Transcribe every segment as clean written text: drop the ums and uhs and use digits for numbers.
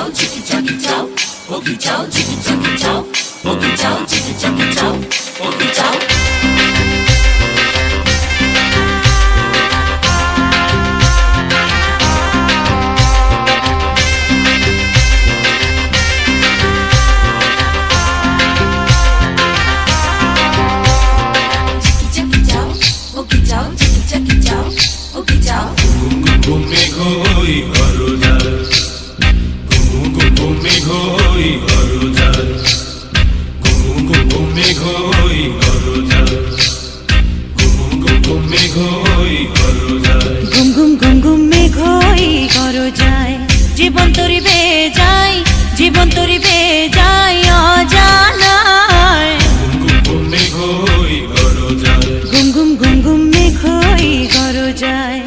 চাও চিকি চাকি চাও ও কি চাও চিকি চাকি চাও ও কি চাও চিকি চাকি চাও ও কি চাও ঘুমে ঘর যায় ঘুমে ঘর যায় ঘুমে ঘর যায় ঘুমে ঘর যায় ঘুম ঘুম ঘুম ঘুম মেঘই ঘর যায় জীবন তরিবে যায় জীবন তরিবে যায় অজানায় ঘুমে ঘর যায় ঘুম ঘুম ঘুম ঘুম মেঘই ঘর যায়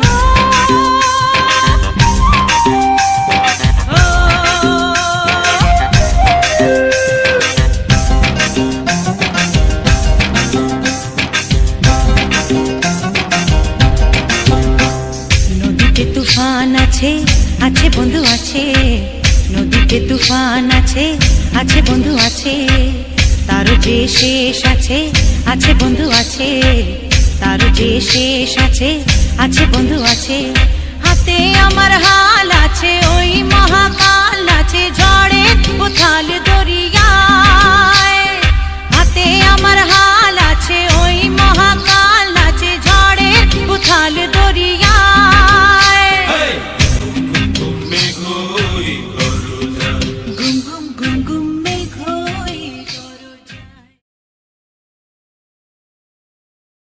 তুফান আছে আছে বন্ধু আছে নদীতে তুফান আছে আছে বন্ধু আছে তার যে শেষ আছে আছে বন্ধু আছে তার যে শেষ আছে আছে বন্ধু আছে হাতে আমার হাল আছে ওই মহাকাল